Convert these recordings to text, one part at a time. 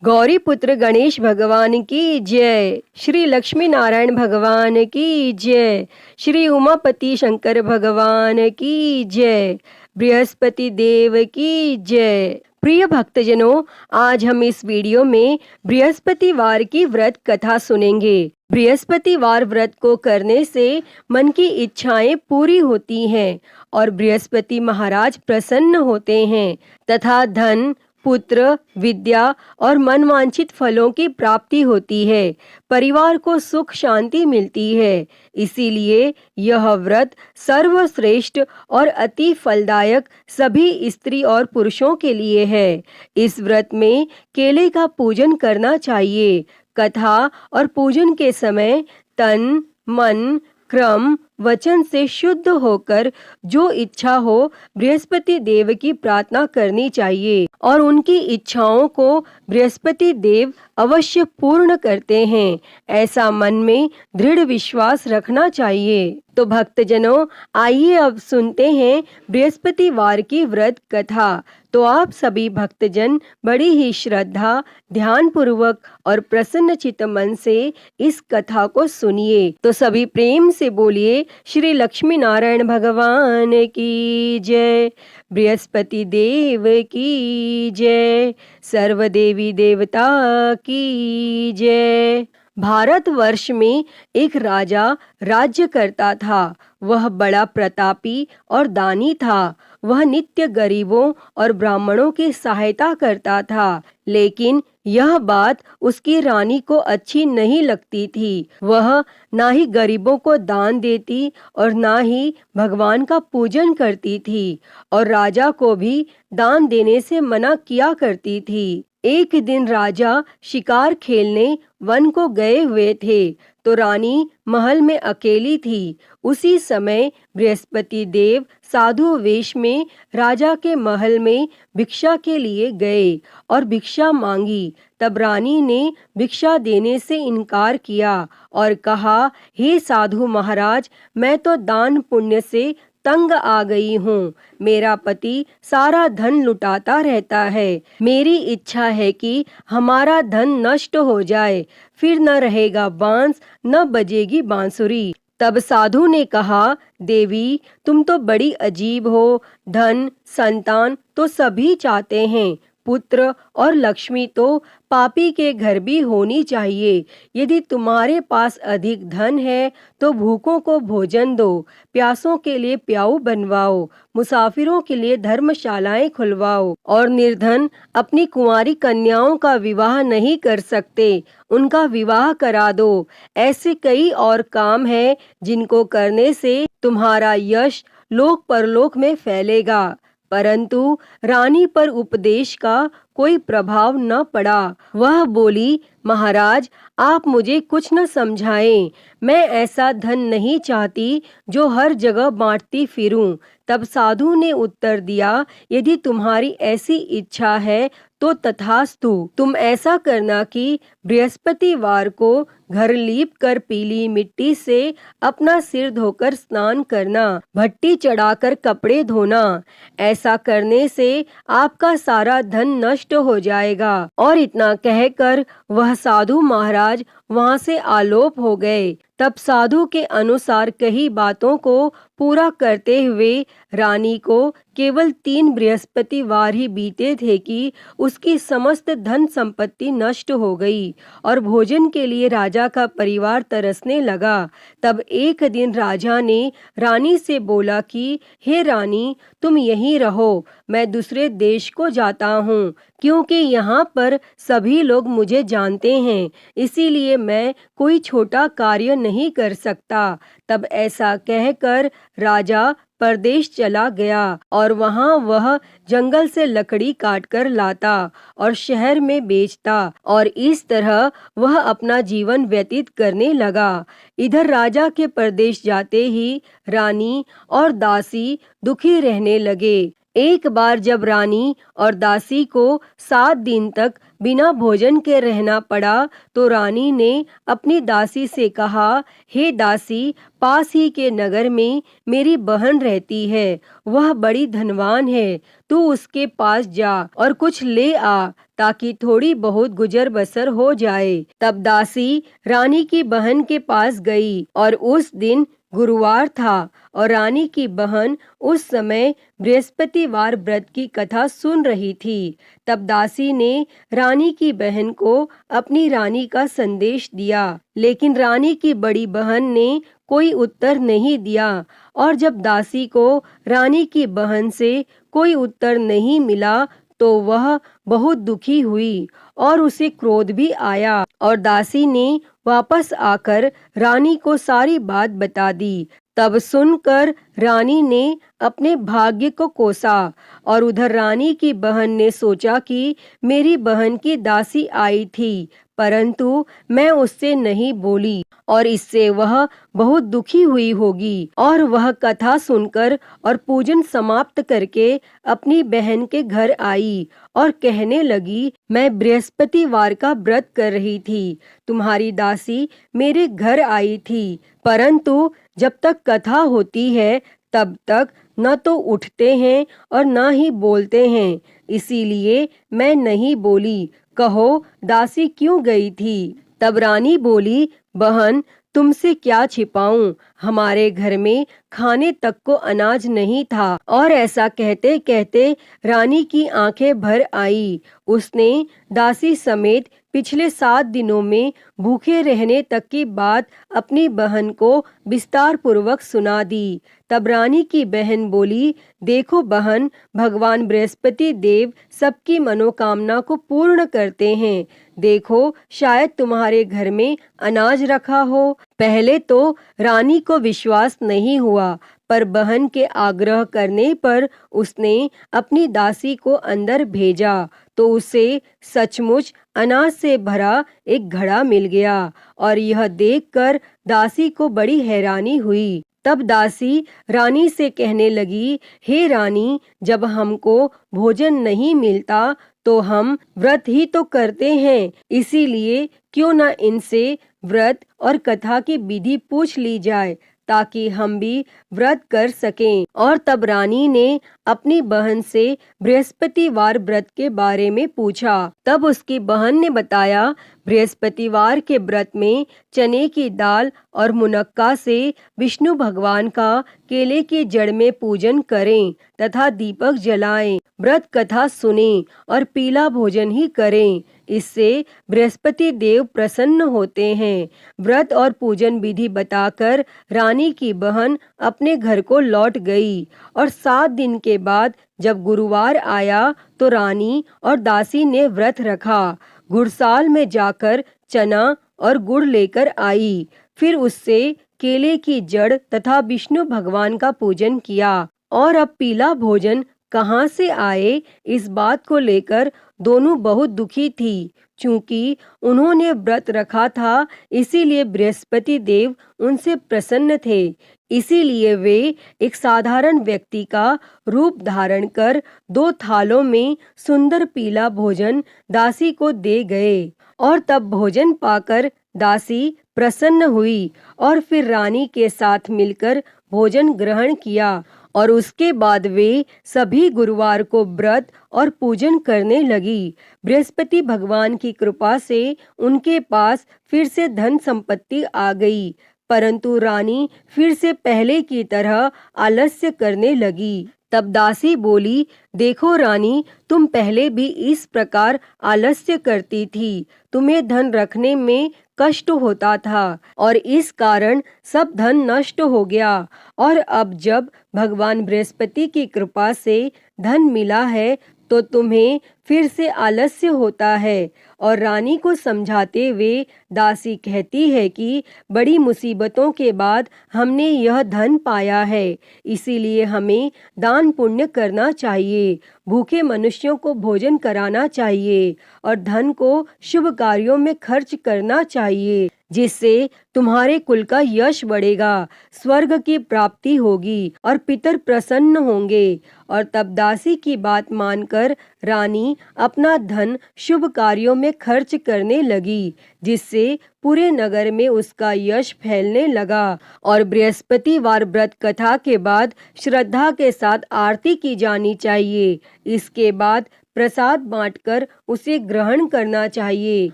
गौरी पुत्र गणेश भगवान की जय। श्री लक्ष्मी नारायण भगवान की जय। श्री उमापति शंकर भगवान की जय। बृहस्पति देव की जय। प्रिय भक्तजनों, आज हम इस वीडियो में बृहस्पतिवार की व्रत कथा सुनेंगे। बृहस्पतिवार व्रत को करने से मन की इच्छाएं पूरी होती हैं और बृहस्पति महाराज प्रसन्न होते हैं तथा धन, पुत्र, विद्या और मनवांछित फलों की प्राप्ति होती है। परिवार को सुख शांति मिलती है। इसीलिए यह व्रत सर्वश्रेष्ठ और अति फलदायक सभी स्त्री और पुरुषों के लिए है। इस व्रत में केले का पूजन करना चाहिए। कथा और पूजन के समय तन, मन, क्रम, वचन से शुद्ध होकर जो इच्छा हो बृहस्पति देव की प्रार्थना करनी चाहिए और उनकी इच्छाओं को बृहस्पति देव अवश्य पूर्ण करते हैं, ऐसा मन में दृढ़ विश्वास रखना चाहिए। तो भक्तजनों, आइए अब सुनते हैं बृहस्पतिवार की व्रत कथा। तो आप सभी भक्तजन बड़ी ही श्रद्धा, ध्यान पूर्वक और प्रसन्न चित्त मन से इस कथा को सुनिए। तो सभी प्रेम से बोलिए श्री लक्ष्मी नारायण भगवान की जय। बृहस्पति देव की जय। सर्व देवी देवता की जय। भारतवर्ष में एक राजा राज्य करता था। वह बड़ा प्रतापी और दानी था। वह नित्य गरीबों और ब्राह्मणों की सहायता करता था, लेकिन यह बात उसकी रानी को अच्छी नहीं लगती थी। वह ना ही गरीबों को दान देती और ना ही भगवान का पूजन करती थी और राजा को भी दान देने से मना किया करती थी। एक दिन राजा शिकार खेलने वन को गए हुए थे तो रानी महल में अकेली थी। उसी समय बृहस्पति देव साधु वेश में राजा के महल में भिक्षा के लिए गए और भिक्षा मांगी। तब रानी ने भिक्षा देने से इनकार किया और कहा, हे साधु महाराज, मैं तो दान पुण्य से तंग आ गई हूँ। मेरा पति सारा धन लुटाता रहता है। मेरी इच्छा है कि हमारा धन नष्ट हो जाए, फिर न रहेगा बांस, न बजेगी बांसुरी। तब साधु ने कहा, देवी, तुम तो बड़ी अजीब हो। धन, संतान तो सभी चाहते हैं, पुत्र और लक्ष्मी तो पापी के घर भी होनी चाहिए। यदि तुम्हारे पास अधिक धन है तो भूखों को भोजन दो, प्यासों के लिए प्याऊ बनवाओ, मुसाफिरों के लिए धर्मशालाएं खुलवाओ और निर्धन अपनी कुंवारी कन्याओं का विवाह नहीं कर सकते, उनका विवाह करा दो। ऐसे कई और काम हैं जिनको करने से तुम्हारा यश लोक परलोक में फैलेगा। परंतु रानी पर उपदेश का कोई प्रभाव न पड़ा। वह बोली, महाराज, आप मुझे कुछ न समझाएं। मैं ऐसा धन नहीं चाहती जो हर जगह बांटती फिरूं। तब साधु ने उत्तर दिया, यदि तुम्हारी ऐसी इच्छा है तो तथास्तु। तुम ऐसा करना कि बृहस्पतिवार को घर लीप कर पीली मिट्टी से अपना सिर धोकर स्नान करना, भट्टी चढ़ाकर कपड़े धोना। ऐसा करने से आपका सारा धन नष्ट हो जाएगा। और इतना कहकर वह साधु महाराज वहां से आलोप हो गए। तब साधु के अनुसार कही बातों को पूरा करते हुए रानी को केवल 3 बृहस्पतिवार ही बीते थे कि उसकी समस्त धन संपत्ति नष्ट हो गई और भोजन के लिए राजा का परिवार तरसने लगा। तब एक दिन राजा ने रानी से बोला कि हे रानी, तुम यहीं रहो, मैं दूसरे देश को जाता हूँ, क्योंकि यहाँ पर सभी लोग मुझे जानते हैं, इसीलिए मैं कोई छोटा कार्य नहीं कर सकता। तब ऐसा कहकर राजा परदेश चला गया और वहां वह जंगल से लकड़ी काटकर लाता और शहर में बेचता और इस तरह वह अपना जीवन व्यतीत करने लगा। इधर राजा के परदेश जाते ही रानी और दासी दुखी रहने लगे। एक बार जब रानी और दासी को 7 दिन तक बिना भोजन के रहना पड़ा तो रानी ने अपनी दासी से कहा, हे दासी, पास ही के नगर में मेरी बहन रहती है, वह बड़ी धनवान है, तू उसके पास जा और कुछ ले आ ताकि थोड़ी बहुत गुजर बसर हो जाए। तब दासी रानी की बहन के पास गई और उस दिन गुरुवार था और रानी की बहन उस समय बृहस्पतिवार व्रत की कथा सुन रही थी। तब दासी ने रानी की बहन को अपनी रानी का संदेश दिया, लेकिन रानी की बड़ी बहन ने कोई उत्तर नहीं दिया। और जब दासी को रानी की बहन से कोई उत्तर नहीं मिला तो वह बहुत दुखी हुई और उसे क्रोध भी आया और दासी ने वापस आकर रानी को सारी बात बता दी। तब सुनकर रानी ने अपने भाग्य को कोसा और उधर रानी की बहन ने सोचा कि मेरी बहन की दासी आई थी, परंतु मैं उससे नहीं बोली और इससे वह बहुत दुखी हुई होगी। और वह कथा सुनकर और पूजन समाप्त करके अपनी बहन के घर आई और कहने लगी, मैं बृहस्पतिवार का व्रत कर रही थी, तुम्हारी दासी मेरे घर आई थी, परंतु जब तक कथा होती है तब तक न तो उठते हैं और न ही बोलते हैं, इसीलिए मैं नहीं बोली। कहो दासी क्यों गई थी? तब रानी बोली, बहन तुमसे क्या छिपाऊं, हमारे घर में खाने तक को अनाज नहीं था। और ऐसा कहते कहते रानी की आंखें भर आई। उसने दासी समेत पिछले 7 दिनों में भूखे रहने तक की बात अपनी बहन को विस्तार पूर्वक सुना दी। तब रानी की बहन बोली, देखो बहन, भगवान बृहस्पति देव सबकी मनोकामना को पूर्ण करते हैं। देखो शायद तुम्हारे घर में अनाज रखा हो। पहले तो रानी को विश्वास नहीं हुआ, पर बहन के आग्रह करने पर उसने अपनी दासी को अंदर भेजा तो उसे सचमुच अनाज से भरा एक घड़ा मिल गया और यह देखकर दासी को बड़ी हैरानी हुई। तब दासी रानी से कहने लगी, हे रानी, जब हमको भोजन नहीं मिलता तो हम व्रत ही तो करते हैं, इसीलिए क्यों न इनसे व्रत और कथा की विधि पूछ ली जाए ताकि हम भी व्रत कर सकें। और तब रानी ने अपनी बहन से बृहस्पतिवार व्रत के बारे में पूछा। तब उसकी बहन ने बताया, बृहस्पतिवार के व्रत में चने की दाल और मुनक्का से विष्णु भगवान का केले की जड़ में पूजन करें तथा दीपक जलाएं, व्रत कथा सुनें और पीला भोजन ही करें, इससे बृहस्पति देव प्रसन्न होते हैं। व्रत और पूजन विधि बताकर रानी की बहन अपने घर को लौट गई और 7 दिन के बाद जब गुरुवार आया तो रानी और दासी ने व्रत रखा। गुड़साल में जाकर चना और गुड़ लेकर आई, फिर उससे केले की जड़ तथा विष्णु भगवान का पूजन किया। और अब पीला भोजन कहाँ से आए, इस बात को लेकर दोनों बहुत दुखी थी। चूंकि उन्होंने व्रत रखा था, इसीलिए बृहस्पति देव उनसे प्रसन्न थे। इसीलिए वे एक साधारण व्यक्ति का रूप धारण कर 2 थालों में सुंदर पीला भोजन दासी को दे गए। और तब भोजन पाकर दासी प्रसन्न हुई और फिर रानी के साथ मिलकर भोजन ग्रहण किया और उसके बाद वे सभी गुरुवार को व्रत और पूजन करने लगी। बृहस्पति भगवान की कृपा से उनके पास फिर से धन संपत्ति आ गई, परंतु रानी फिर से पहले की तरह आलस्य करने लगी। तब दासी बोली, देखो रानी, तुम पहले भी इस प्रकार आलस्य करती थी, तुम्हें धन रखने में कष्ट होता था और इस कारण सब धन नष्ट हो गया। और अब जब भगवान बृहस्पति की कृपा से धन मिला है तो तुम्हें फिर से आलस्य होता है। और रानी को समझाते हुए दासी कहती है कि बड़ी मुसीबतों के बाद हमने यह धन पाया है, इसीलिए हमें दान पुण्य करना चाहिए, भूखे मनुष्यों को भोजन कराना चाहिए और धन को शुभ कार्यों में खर्च करना चाहिए, जिससे तुम्हारे कुल का यश बढ़ेगा, स्वर्ग की प्राप्ति होगी और पितर प्रसन्न होंगे। और तब दासी की बात मानकर रानी अपना धन शुभ कार्यों में खर्च करने लगी, जिससे पूरे नगर में उसका यश फैलने लगा। और बृहस्पतिवार व्रत कथा के बाद श्रद्धा के साथ आरती की जानी चाहिए। इसके बाद प्रसाद बांटकर उसे ग्रहण करना चाहिए।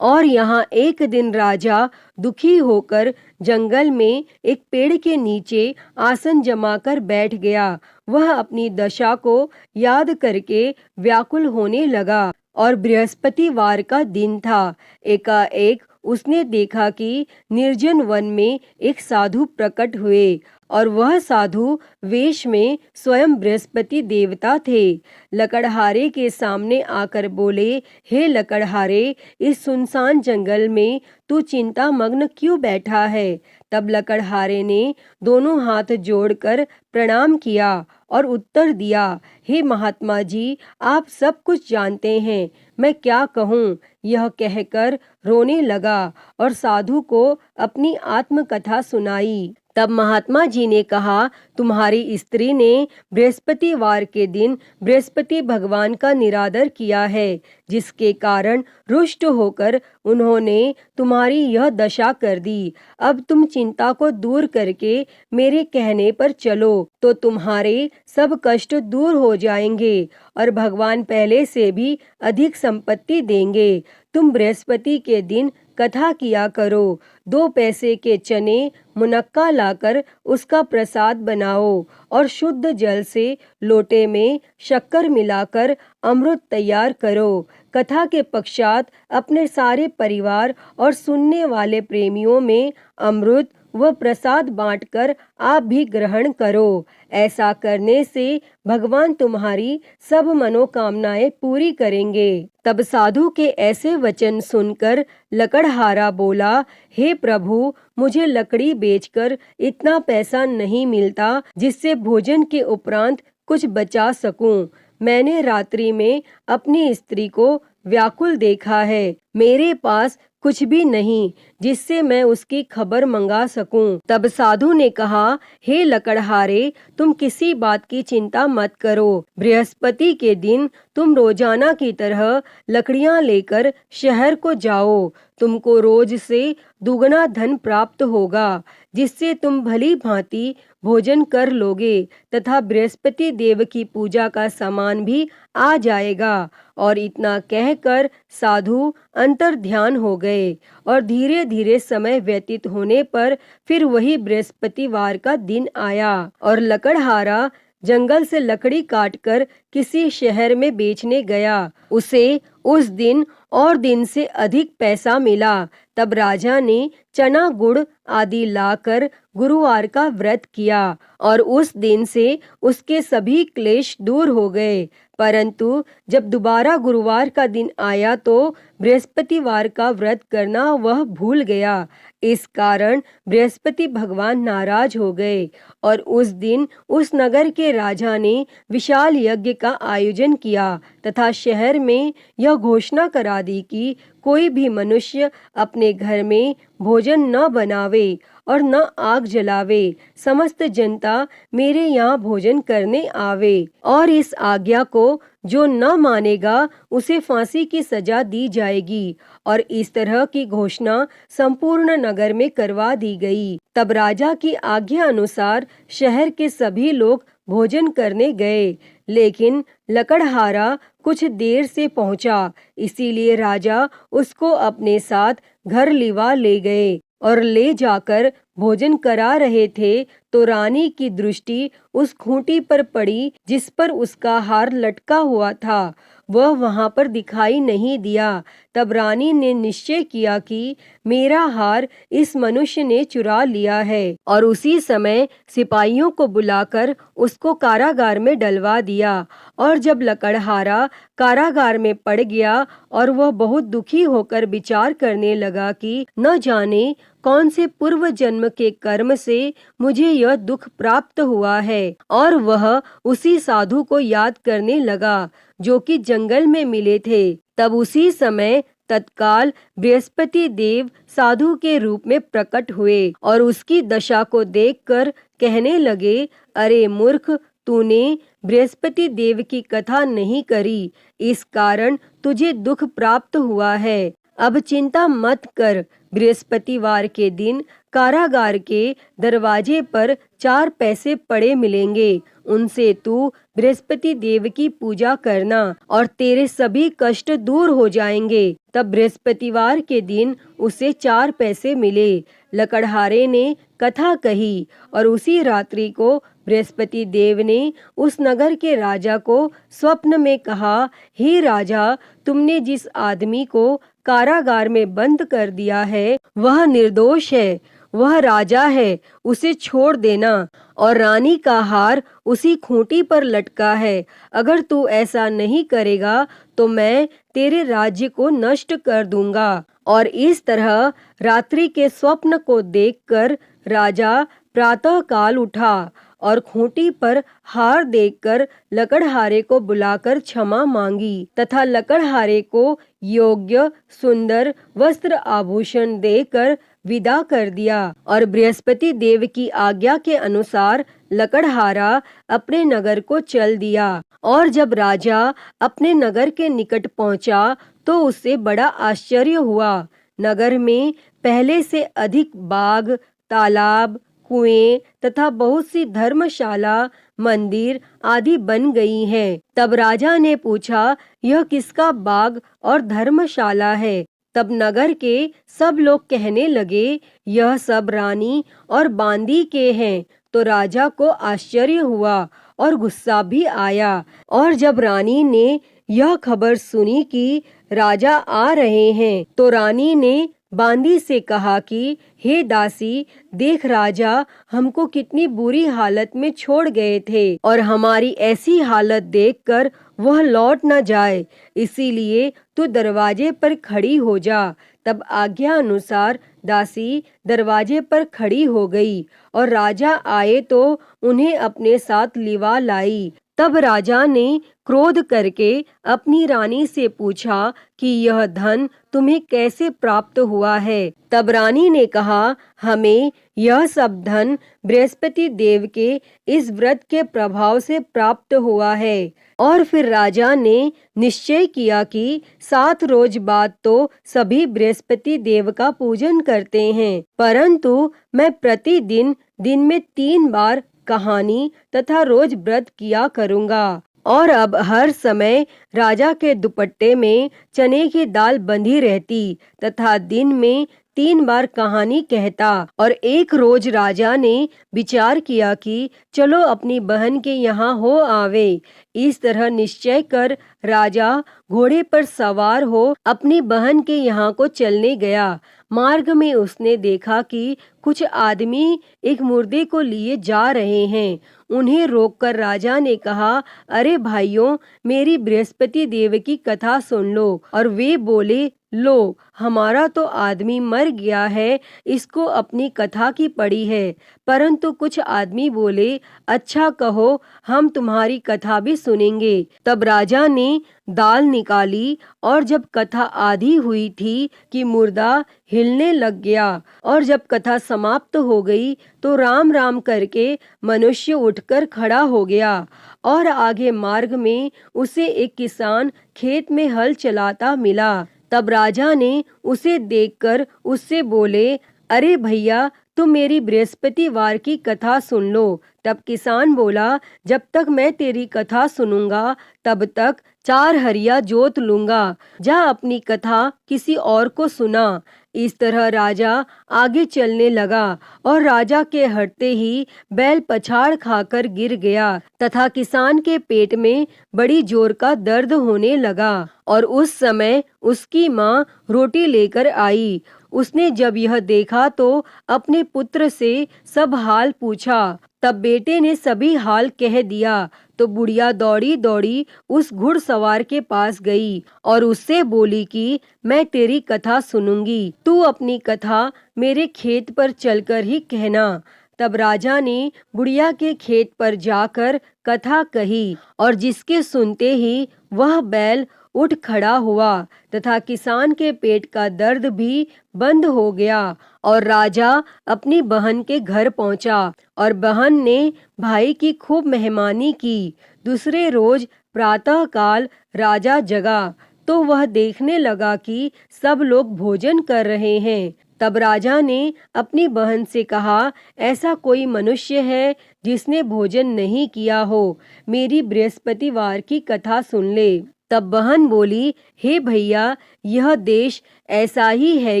और यहाँ एक दिन राजा दुखी होकर जंगल में एक पेड़ के नीचे आसन जमाकर बैठ गया। वह अपनी दशा को याद करके व्याकुल होने लगा और बृहस्पतिवार का दिन था। एकाएक उसने देखा कि निर्जन वन में एक साधु प्रकट हुए और वह साधु वेश में स्वयं बृहस्पति देवता थे। लकड़हारे के सामने आकर बोले, हे लकड़हारे, इस सुनसान जंगल में तू चिंता मग्न क्यों बैठा है? तब लकड़हारे ने दोनों हाथ जोड़कर प्रणाम किया और उत्तर दिया, हे महात्मा जी, आप सब कुछ जानते हैं, मैं क्या कहूँ? यह कहकर रोने लगा और साधु को अपनी आत्मकथा सुनाई। तब महात्मा जी ने कहा, तुम्हारी स्त्री ने बृहस्पतिवार के दिन बृहस्पति भगवान का निरादर किया है, जिसके कारण रुष्ट होकर उन्होंने तुम्हारी यह दशा कर दी। अब तुम चिंता को दूर करके मेरे कहने पर चलो तो तुम्हारे सब कष्ट दूर हो जाएंगे और भगवान पहले से भी अधिक संपत्ति देंगे। तुम बृहस्पति के दिन कथा किया करो। 2 पैसे के चने मुनक्का लाकर उसका प्रसाद बनाओ और शुद्ध जल से लोटे में शक्कर मिलाकर अमृत तैयार करो। कथा के पश्चात अपने सारे परिवार और सुनने वाले प्रेमियों में अमृत व प्रसाद बांटकर आप भी ग्रहण करो। ऐसा करने से भगवान तुम्हारी सब मनोकामनाएं पूरी करेंगे। तब साधु के ऐसे वचन सुनकर लकड़हारा बोला, हे प्रभु, मुझे लकड़ी बेचकर इतना पैसा नहीं मिलता जिससे भोजन के उपरांत कुछ बचा सकूं। मैंने रात्रि में अपनी स्त्री को व्याकुल देखा है। मेरे पास कुछ भी नहीं जिससे मैं उसकी खबर मंगा सकूं। तब साधु ने कहा, हे लकड़हारे, तुम किसी बात की चिंता मत करो। बृहस्पति के दिन तुम रोजाना की तरह लकड़ियां लेकर शहर को जाओ। तुमको रोज से दुगना धन प्राप्त होगा, जिससे तुम भली भांति भोजन कर लोगे तथा बृहस्पति देव की पूजा का सामान भी आ जाएगा। और इतना कहकर साधु अंतर ध्यान हो गए और धीरे धीरे समय व्यतीत होने पर फिर वही बृहस्पतिवार का दिन आया और लकड़हारा जंगल से लकड़ी काटकर किसी शहर में बेचने गया। उसे उस दिन और दिन से अधिक पैसा मिला। तब राजा ने चना गुड़ आदि लाकर गुरुवार का व्रत किया और उस दिन से उसके सभी क्लेश दूर हो गए। परंतु जब दोबारा गुरुवार का दिन आया तो बृहस्पतिवार का व्रत करना वह भूल गया। इस कारण बृहस्पति भगवान नाराज हो गए और उस दिन उस नगर के राजा ने विशाल यज्ञ का आयोजन किया तथा शहर में यह घोषणा करा दी कि कोई भी मनुष्य अपने घर में भोजन न बनावे और न आग जलावे। समस्त जनता मेरे यहाँ भोजन करने आवे और इस आज्ञा को जो न मानेगा उसे फांसी की सजा दी जाएगी। और इस तरह की घोषणा संपूर्ण नगर में करवा दी गई। तब राजा की आज्ञा अनुसार शहर के सभी लोग भोजन करने गए, लेकिन लकड़हारा कुछ देर से पहुंचा, इसीलिए राजा उसको अपने साथ घर लिवा ले गए और ले जाकर भोजन करा रहे थे तो रानी की दृष्टि उस खूंटी पर पड़ी जिस पर उसका हार लटका हुआ था। वह वहां पर दिखाई नहीं दिया। तब रानी ने निश्चय किया कि मेरा हार इस मनुष्य ने चुरा लिया है और उसी समय सिपाहियों को बुलाकर उसको कारागार में डलवा दिया। और जब लकड़हारा कारागार में पड़ गया और वह बहुत दुखी होकर विचार करने लगा कि न जाने कौन से पूर्व जन्म के कर्म से मुझे यह दुख प्राप्त हुआ है, और वह उसी साधु को याद करने लगा जो कि जंगल में मिले थे। तब उसी समय तत्काल बृहस्पति देव साधु के रूप में प्रकट हुए और उसकी दशा को देखकर कहने लगे, अरे मूर्ख, तूने बृहस्पति देव की कथा नहीं करी, इस कारण तुझे दुख प्राप्त हुआ है। अब चिंता मत कर, बृहस्पतिवार के दिन कारागार के दरवाजे पर 4 पैसे पड़े मिलेंगे, उनसे तू बृहस्पति देव की पूजा करना और तेरे सभी कष्ट दूर हो जाएंगे। तब बृहस्पतिवार के दिन उसे 4 पैसे मिले। लकड़हारे ने कथा कही और उसी रात्रि को बृहस्पति देव ने उस नगर के राजा को स्वप्न में कहा, हे राजा, तुमने जिस आदमी को कारागार में बंद कर दिया है वह निर्दोष है, वह राजा है, उसे छोड़ देना, और रानी का हार उसी खूंटी पर लटका है। अगर तू ऐसा नहीं करेगा तो मैं तेरे राज्य को नष्ट कर दूंगा। और इस तरह रात्रि के स्वप्न को देखकर राजा प्रातः काल उठा और खूंटी पर हार देखकर लकड़हारे को बुलाकर क्षमा मांगी तथा लकड़हारे को योग्य सुंदर वस्त्र आभूषण देकर विदा कर दिया। और बृहस्पति देव की आज्ञा के अनुसार लकड़हारा अपने नगर को चल दिया। और जब राजा अपने नगर के निकट पहुंचा तो उससे बड़ा आश्चर्य हुआ। नगर में पहले से अधिक बाग, तालाब, कुएं तथा बहुत सी धर्मशाला, मंदिर आदि बन गई हैं। तब राजा ने पूछा, यह किसका बाग और धर्मशाला है? तब नगर के सब लोग कहने लगे, यह सब रानी और बांदी के हैं। तो राजा को आश्चर्य हुआ और गुस्सा भी आया। और जब रानी ने यह खबर सुनी कि राजा आ रहे हैं तो रानी ने बांदी से कहा कि हे दासी, देख राजा हमको कितनी बुरी हालत में छोड़ गए थे और हमारी ऐसी हालत देखकर वह लौट न जाए, इसीलिए तू दरवाजे पर खड़ी हो जा। तब आज्ञा अनुसार दासी दरवाजे पर खड़ी हो गई और राजा आए तो उन्हें अपने साथ लिवा लाई। तब राजा ने क्रोध करके अपनी रानी से पूछा कि यह धन तुम्हें कैसे प्राप्त हुआ है? तब रानी ने कहा, हमें यह सब धन बृहस्पति देव के इस व्रत के प्रभाव से प्राप्त हुआ है। और फिर राजा ने निश्चय किया कि 7 रोज बाद तो सभी बृहस्पति देव का पूजन करते हैं, परंतु मैं प्रतिदिन दिन में 3 बार कहानी तथा रोज व्रत किया करूँगा। और अब हर समय राजा के दुपट्टे में चने की दाल बंधी रहती तथा दिन में 3 बार कहानी कहता। और एक रोज राजा ने विचार किया कि चलो अपनी बहन के यहाँ हो आवे। इस तरह निश्चय कर राजा घोड़े पर सवार हो अपनी बहन के यहाँ को चलने गया। मार्ग में उसने देखा कि कुछ आदमी एक मुर्दे को लिए जा रहे हैं। उन्हें रोककर राजा ने कहा, अरे भाइयों, मेरी बृहस्पति देव की कथा सुन लो। और वे बोले, लो, हमारा तो आदमी मर गया है, इसको अपनी कथा की पड़ी है। परंतु कुछ आदमी बोले, अच्छा कहो, हम तुम्हारी कथा भी सुनेंगे। तब राजा ने दाल निकाली और जब कथा आधी हुई थी कि मुर्दा हिलने लग गया। और जब कथा समाप्त हो गई तो राम राम करके मनुष्य उठकर खड़ा हो गया। और आगे मार्ग में उसे एक किसान खेत में हल चलाता मिला। तब राजा ने उसे देखकर उससे बोले, अरे भैया, तुम मेरी बृहस्पतिवार की कथा सुन लो। तब किसान बोला, जब तक मैं तेरी कथा सुनूंगा तब तक 4 हरिया जोत लूंगा। जा अपनी कथा किसी और को सुना। इस तरह राजा आगे चलने लगा और राजा के हटते ही बैल पछाड़ खाकर गिर गया तथा किसान के पेट में बड़ी जोर का दर्द होने लगा। और उस समय उसकी माँ रोटी लेकर आई। उसने जब यह देखा तो अपने पुत्र से सब हाल पूछा। तब बेटे ने सभी हाल कह दिया। तो बुढ़िया दौड़ी दौड़ी उस घुड़सवार के पास गई और उससे बोली कि मैं तेरी कथा सुनूंगी, तू अपनी कथा मेरे खेत पर चलकर ही कहना। तब राजा ने बुढ़िया के खेत पर जाकर कथा कही और जिसके सुनते ही वह बैल उठ खड़ा हुआ तथा किसान के पेट का दर्द भी बंद हो गया। और राजा अपनी बहन के घर पहुंचा और बहन ने भाई की खूब मेहमानी की। दूसरे रोज प्रातः काल राजा जगा तो वह देखने लगा कि सब लोग भोजन कर रहे हैं। तब राजा ने अपनी बहन से कहा, ऐसा कोई मनुष्य है जिसने भोजन नहीं किया हो, मेरी बृहस्पतिवार की कथा सुन ले। तब बहन बोली, हे भैया, यह देश ऐसा ही है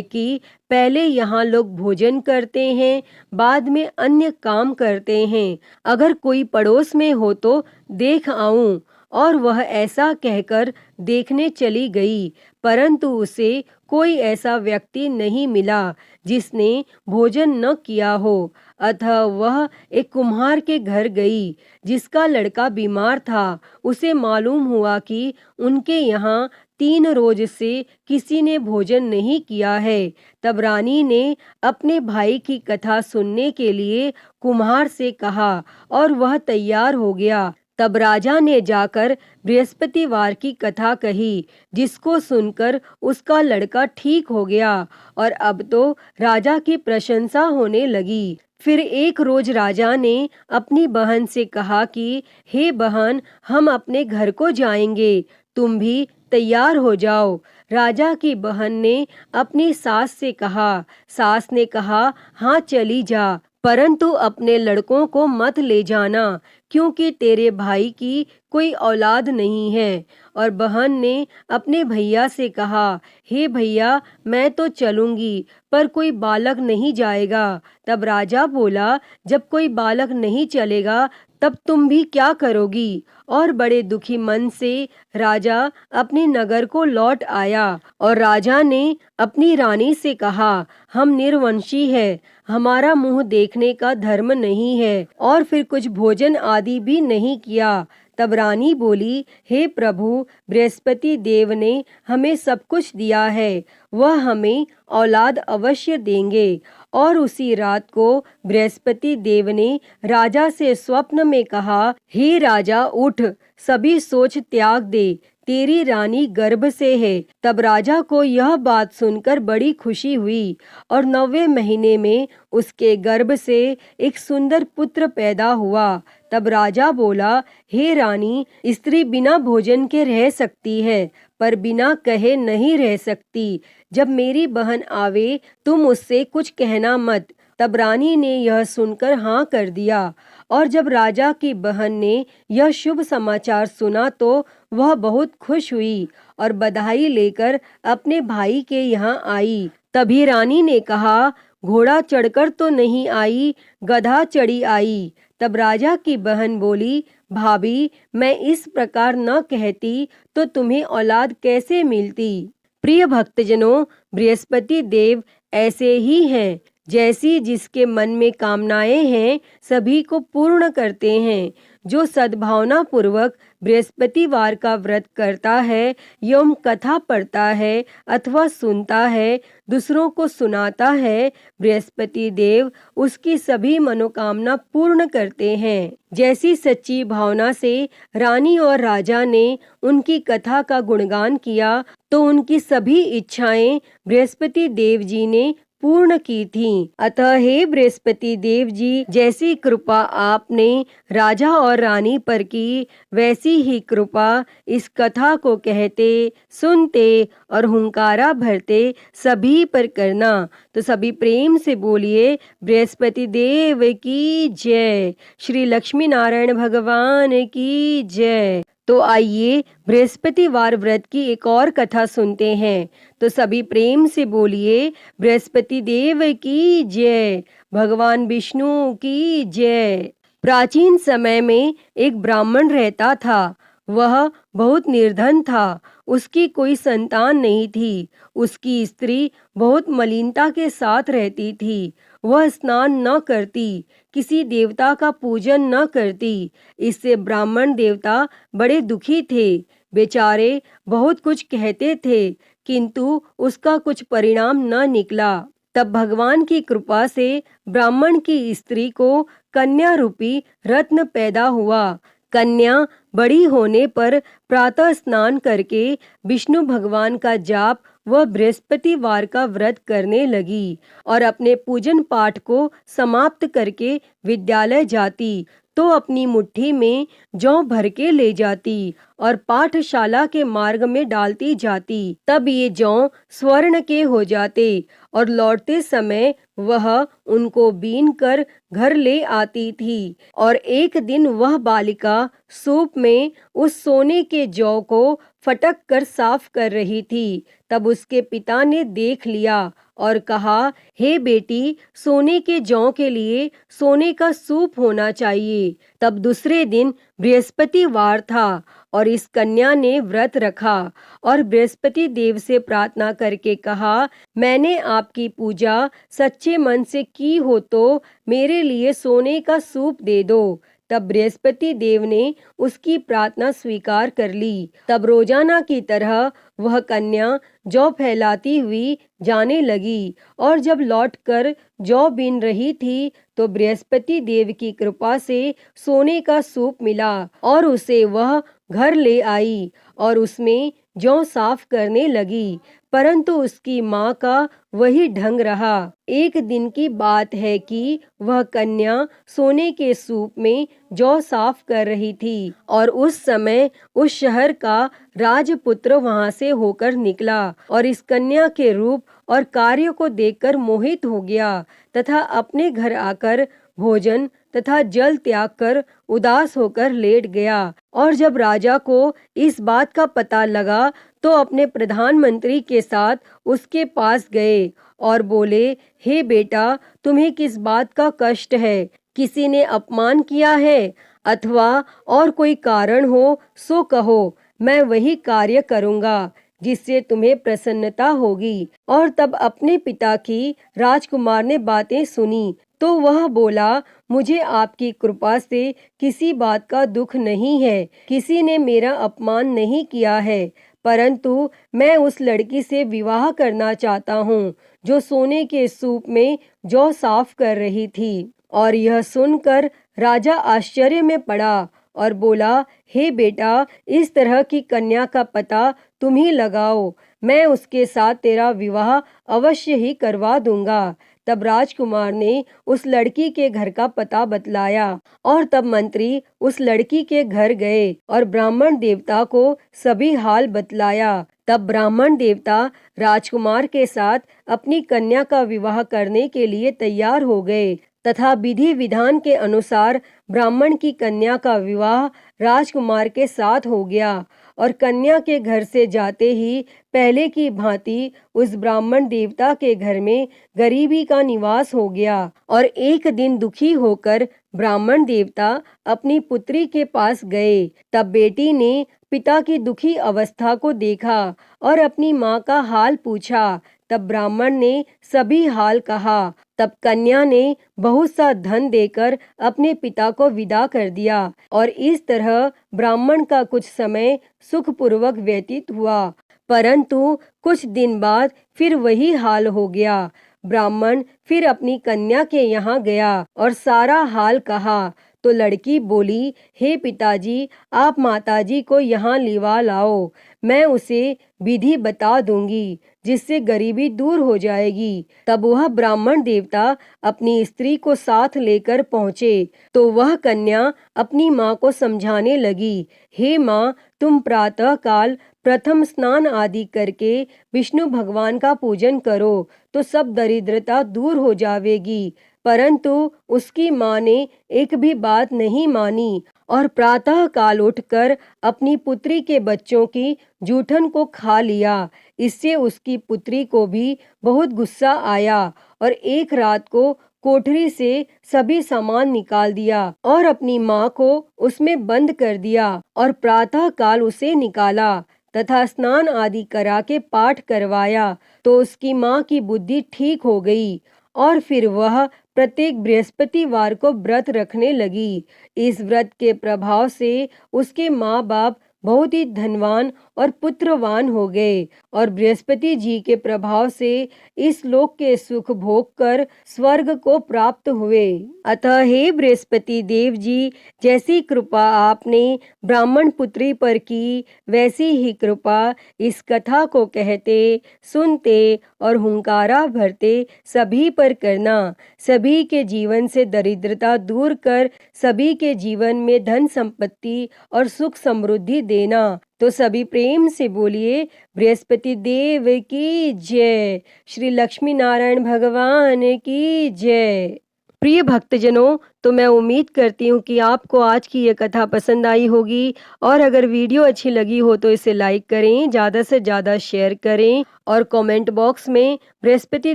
कि पहले यहाँ लोग भोजन करते हैं, बाद में अन्य काम करते हैं। अगर कोई पड़ोस में हो तो देख आऊं। और वह ऐसा कहकर देखने चली गई, परंतु उसे कोई ऐसा व्यक्ति नहीं मिला जिसने भोजन न किया हो। अतः वह एक कुम्हार के घर गई जिसका लड़का बीमार था। उसे मालूम हुआ कि उनके यहाँ 3 रोज से किसी ने भोजन नहीं किया है। तब रानी ने अपने भाई की कथा सुनने के लिए कुम्हार से कहा और वह तैयार हो गया। तब राजा ने जाकर बृहस्पतिवार की कथा कही, जिसको सुनकर उसका लड़का ठीक हो गया और अब तो राजा की प्रशंसा होने लगी। फिर एक रोज राजा ने अपनी बहन से कहा कि हे बहन, हम अपने घर को जाएंगे, तुम भी तैयार हो जाओ। राजा की बहन ने अपनी सास से कहा। सास ने कहा, हाँ चली जा, परंतु अपने लड़कों को मत ले जाना, क्योंकि तेरे भाई की कोई औलाद नहीं है। और बहन ने अपने भैया से कहा, हे भैया, मैं तो चलूंगी, पर कोई बालक नहीं जाएगा। तब राजा बोला, जब कोई बालक नहीं चलेगा तब तुम भी क्या करोगी? और बड़े दुखी मन से राजा अपने नगर को लौट आया। और राजा ने अपनी रानी से कहा, हम निर्वंशी है, हमारा मुंह देखने का धर्म नहीं है, और फिर कुछ भोजन आदि भी नहीं किया। तब रानी बोली, हे प्रभु, बृहस्पति देव ने हमें सब कुछ दिया है, वह हमें औलाद अवश्य देंगे। और उसी रात को बृहस्पति देव ने राजा से स्वप्न में कहा, हे राजा, उठ, सभी सोच त्याग दे, तेरी रानी गर्भ से है। तब राजा को यह बात सुनकर बड़ी खुशी हुई और 9वें महीने में उसके गर्भ से एक सुंदर पुत्र पैदा हुआ। तब राजा बोला, हे रानी, स्त्री बिना भोजन के रह सकती है, पर बिना कहे नहीं रह सकती। जब मेरी बहन आवे तुम उससे कुछ कहना मत। तब रानी ने यह सुनकर हाँ कर दिया। और जब राजा की बहन ने यह शुभ समाचार सुना तो वह बहुत खुश हुई और बधाई लेकर अपने भाई के यहाँ आई। तभी रानी ने कहा, घोड़ा चढ़कर तो नहीं आई, गधा चढ़ी आई। तब राजा की बहन बोली, भाभी, मैं इस प्रकार न कहती तो तुम्हें औलाद कैसे मिलती। प्रिय भक्तजनों, बृहस्पति देव ऐसे ही हैं, जैसी जिसके मन में कामनाएं हैं सभी को पूर्ण करते हैं। जो सद्भावना पूर्वक बृहस्पतिवार का व्रत करता है एवं कथा पढ़ता है अथवा सुनता है, दूसरों को सुनाता है, बृहस्पति देव उसकी सभी मनोकामना पूर्ण करते हैं। जैसी सच्ची भावना से रानी और राजा ने उनकी कथा का गुणगान किया तो उनकी सभी इच्छाएं बृहस्पति देव जी ने पूर्ण की थीं। अतः हे बृहस्पति देव जी, जैसी कृपा आपने राजा और रानी पर की, वैसी ही कृपा इस कथा को कहते, सुनते और हुंकारा भरते सभी पर करना। तो सभी प्रेम से बोलिए, बृहस्पति देव की जय, श्री लक्ष्मी नारायण भगवान की जय। तो आइए बृहस्पतिवार व्रत की एक और कथा सुनते हैं। तो सभी प्रेम से बोलिए, बृहस्पति देव की जय, भगवान विष्णु की जय। प्राचीन समय में एक ब्राह्मण रहता था। वह बहुत निर्धन था, उसकी कोई संतान नहीं थी। उसकी स्त्री बहुत मलिनता के साथ रहती थी। वह स्नान न करती, किसी देवता का पूजन न करती। इससे ब्राह्मण देवता बड़े दुखी थे। बेचारे बहुत कुछ कहते थे, किंतु उसका कुछ परिणाम न निकला। तब भगवान की कृपा से ब्राह्मण की स्त्री को कन्या रूपी रत्न पैदा हुआ। कन्या बड़ी होने पर प्रातः स्नान करके विष्णु भगवान का जाप व बृहस्पतिवार का व्रत करने लगी और अपने पूजन पाठ को समाप्त करके विद्यालय जाती तो अपनी मुट्ठी में जौ भर के ले जाती और पाठशाला के मार्ग में डालती जाती। तब ये जौ स्वर्ण के हो जाते और लौटते समय वह उनको बीन कर घर ले आती थी। और एक दिन वह बालिका सूप में उस सोने के जौ को फटक कर साफ कर रही थी। तब उसके पिता ने देख लिया और कहा, हे बेटी, सोने के जौ के लिए सोने का सूप होना चाहिए। तब दूसरे दिन बृहस्पतिवार था और इस कन्या ने व्रत रखा और बृहस्पति देव से प्रार्थना करके कहा, मैंने आपकी पूजा सच्चे मन से की हो तो मेरे लिए सोने का सूप दे दो। तब बृहस्पति देव ने उसकी प्रार्थना स्वीकार कर ली। तब रोजाना की तरह वह कन्या जौ फैलाती हुई जाने लगी और जब लौटकर जौ बीन रही थी तो बृहस्पति देव की कृपा से सोने का सूप मिला और उसे वह घर ले आई और उसमें जौ साफ करने लगी। परंतु उसकी माँ का वही ढंग रहा। एक दिन की बात है कि वह कन्या सोने के सूप में जौ साफ कर रही थी और उस समय उस शहर का राजपुत्र वहां से होकर निकला और इस कन्या के रूप और कार्य को देखकर मोहित हो गया तथा अपने घर आकर भोजन तथा जल त्याग कर उदास होकर लेट गया। और जब राजा को इस बात का पता लगा तो अपने प्रधानमंत्री के साथ उसके पास गए और बोले, हे बेटा, तुम्हें किस बात का कष्ट है? किसी ने अपमान किया है अथवा और कोई कारण हो सो कहो, मैं वही कार्य करूँगा जिससे तुम्हें प्रसन्नता होगी। और तब अपने पिता की राजकुमार ने बातें सुनी तो वह बोला, मुझे आपकी कृपा से किसी बात का दुख नहीं है, किसी ने मेरा अपमान नहीं किया है, परंतु मैं उस लड़की से विवाह करना चाहता हूँ जो सोने के सूप में जौ साफ कर रही थी। और यह सुनकर राजा आश्चर्य में पड़ा और बोला, हे बेटा, इस तरह की कन्या का पता तुम ही लगाओ, मैं उसके साथ तेरा विवाह अवश्य ही करवा दूंगा। तब राजकुमार ने उस लड़की के घर का पता बतलाया और तब मंत्री उस लड़की के घर गए और ब्राह्मण देवता को सभी हाल बतलाया। तब ब्राह्मण देवता राजकुमार के साथ अपनी कन्या का विवाह करने के लिए तैयार हो गए तथा विधि विधान के अनुसार ब्राह्मण की कन्या का विवाह राजकुमार के साथ हो गया। और कन्या के घर से जाते ही पहले की भांति उस ब्राह्मण देवता के घर में गरीबी का निवास हो गया। और एक दिन दुखी होकर ब्राह्मण देवता अपनी पुत्री के पास गए। तब बेटी ने पिता की दुखी अवस्था को देखा और अपनी माँ का हाल पूछा। तब ब्राह्मण ने सभी हाल कहा। तब कन्या ने बहुत सा धन देकर अपने पिता को विदा कर दिया और इस तरह ब्राह्मण का कुछ समय सुखपूर्वक व्यतीत हुआ। परंतु कुछ दिन बाद फिर वही हाल हो गया। ब्राह्मण फिर अपनी कन्या के यहाँ गया और सारा हाल कहा तो लड़की बोली, हे पिताजी, आप माताजी को यहाँ लिवा लाओ, मैं उसे विधि बता दूंगी जिससे गरीबी दूर हो जाएगी। तब वह ब्राह्मण देवता अपनी स्त्री को साथ लेकर पहुँचे तो वह कन्या अपनी माँ को समझाने लगी, हे माँ, तुम प्रातः काल प्रथम स्नान आदि करके विष्णु भगवान का पूजन करो तो सब दरिद्रता दूर हो जाएगी। परंतु उसकी माँ ने एक भी बात नहीं मानी और प्रातः काल उठकर अपनी पुत्री के बच्चों की जूठन को खा लिया। इससे उसकी पुत्री को भी बहुत गुस्सा आया और एक रात को कोठरी से सभी सामान निकाल दिया और अपनी माँ को उसमें बंद कर दिया और प्रातः काल उसे निकाला तथा स्नान आदि करा के पाठ करवाया तो उसकी माँ की बुद्धि ठीक हो गई और फिर वह प्रत्येक बृहस्पतिवार को व्रत रखने लगी। इस व्रत के प्रभाव से उसके माँ बाप बहुत ही धनवान और पुत्रवान हो गए और बृहस्पति जी के प्रभाव से इस लोक के सुख भोग कर स्वर्ग को प्राप्त हुए। अतः हे बृहस्पति देव जी, जैसी कृपा आपने ब्राह्मण पुत्री पर की, वैसी ही कृपा इस कथा को कहते, सुनते और हुंकारा भरते सभी पर करना। सभी के जीवन से दरिद्रता दूर कर सभी के जीवन में धन संपत्ति और सुख समृद्धि देना। तो सभी प्रेम से बोलिए बृहस्पति देव की जय, श्री लक्ष्मी नारायण भगवान की जय। प्रिय भक्तजनों, तो मैं उम्मीद करती हूँ कि आपको आज की ये कथा पसंद आई होगी और अगर वीडियो अच्छी लगी हो तो इसे लाइक करें, ज़्यादा से ज़्यादा शेयर करें और कमेंट बॉक्स में बृहस्पति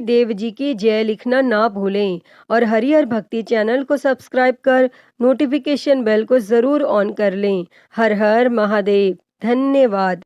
देव जी की जय लिखना ना भूलें और हरिहर भक्ति चैनल को सब्सक्राइब कर नोटिफिकेशन बेल को ज़रूर ऑन कर लें। हर हर महादेव। धन्यवाद।